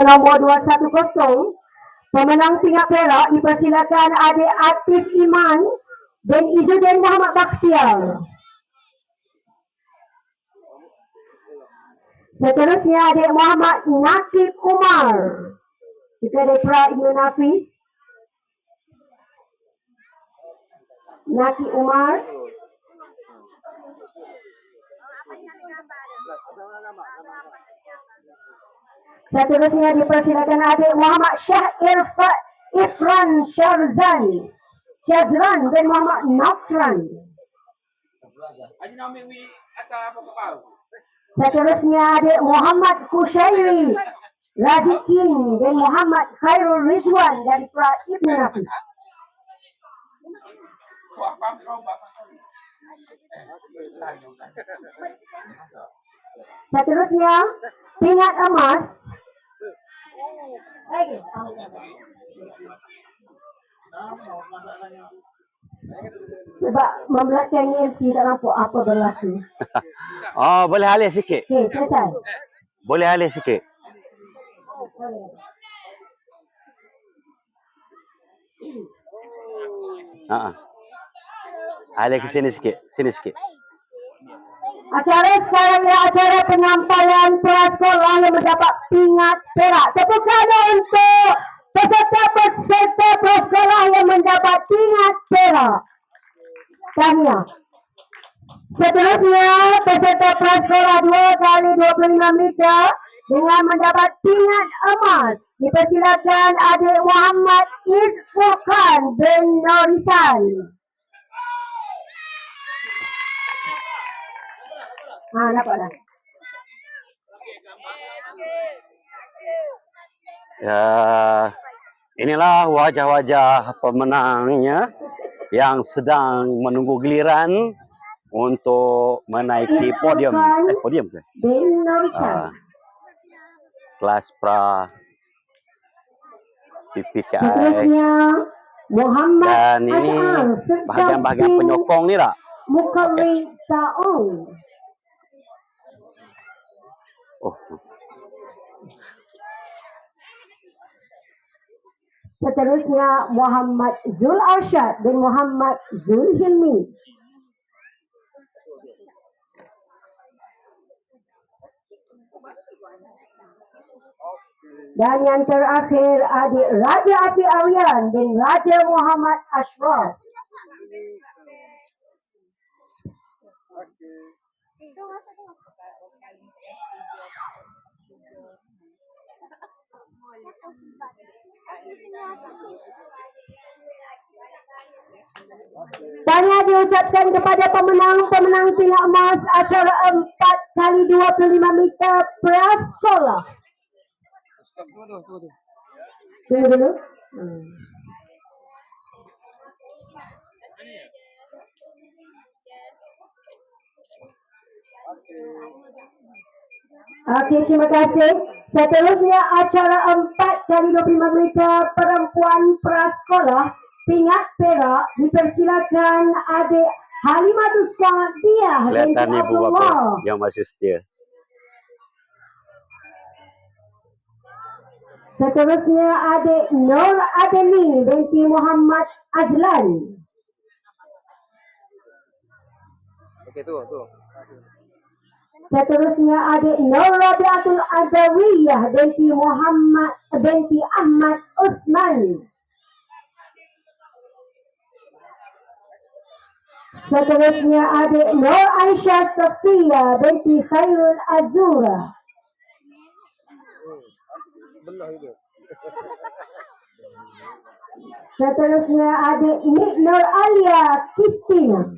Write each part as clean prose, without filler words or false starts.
nombor 210, pemenang pingat perak dipersilakan adik Atif Iman bin Izzuddin Muhammad Bakhtiar. Seterusnya adik Muhammad Nakib Umar. Kita ada Pra Ibnu Nafis. Nakib Umar. Seterusnya dipersilakan adik Muhammad Syah Ifran Syazran bin Muhammad Nafran. Seterusnya adik Muhammad Kushairi Razikin bin Muhammad Khairul Rizwan dari Pra Ibnu Nafis. Seterusnya pingat emas sebab membelakang MC tak nampak apa berlaku. Oh, boleh alih sikit. Okey, selesai. Boleh alih sikit. Alih ke sini sikit. Sini sikit. Acara sekarang adalah acara penyampaian prasekolah yang mendapat pingat perak. Tepuk tangan untuk peserta prasekolah yang mendapat pingat perak. Tahniah. Seterusnya, peserta prasekolah 2 kali 25 meter dengan mendapat pingat emas. Dipersilakan adik Muhammad Izfurkan bin Norisan. Nampak dah. Ya, inilah wajah-wajah pemenangnya yang sedang menunggu giliran untuk menaiki podium. Podium ke? Kelas pra PPKI. Dan ini bahagian-bahagian penyokong ni tak? Mukawi Saung. Oh. Seterusnya Muhammad Zul Arsyad bin Muhammad Zul Hilmi. Dan yang terakhir adik Raja Api Aryan bin Raja Muhammad Ashraf. Tahniah diucapkan kepada pemenang-pemenang pingat emas acara 4 kali 25 meter prasekolah. Tunggu dulu. Okey, terima kasih. Seterusnya acara 4 kali 25 meter perempuan prasekolah pingat perak dipersilakan adik Halimatus Saadiah binti Kelihatan ibu bapa yang masih setia. Seterusnya adik Nur Adeni binti Muhammad Azlan. Okey, tu. Seterusnya adik Nur Rabiatul Azawiyah binti Ahmad Usman. Seterusnya adik Nur Aisyah Sofia binti Khairul Azura. Seterusnya adik Nik Nur Alia Kristina.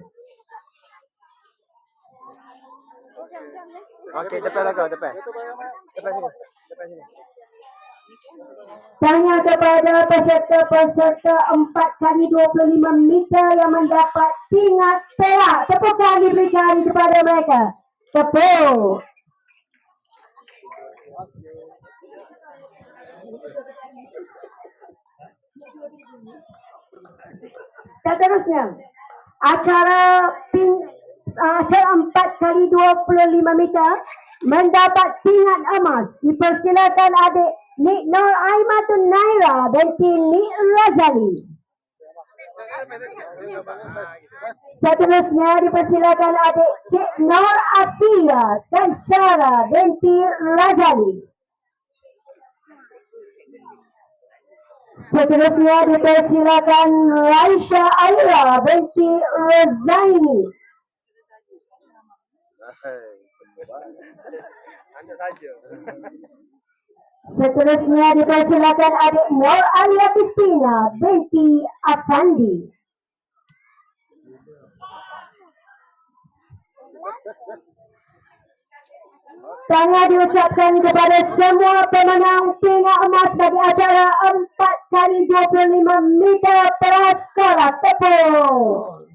Okey, depan lah kau, depan. Depan sini. Tanya kepada peserta-peserta 4 kali 25 meter yang mendapat pingat perak. Tepukan diberikan kepada mereka. Tepuk. Seterusnya, acara 4 kali 25 meter mendapat pingat emas. Dipersilakan adik Nik Nur Aimatun Naira binti Nik Razali. Seterusnya dipersilakan adik Cik Nur Afia Kaisara binti Razali. Seterusnya dipersilakan Raisha Aira binti Razaini. Anda saja. Seterusnya dipersilakan adik Nur Alia Kristina binti Afandi. Tahniah diucapkan kepada semua pemenang pingat emas bagi acara 4x25 meter prasekolah. Tepuk.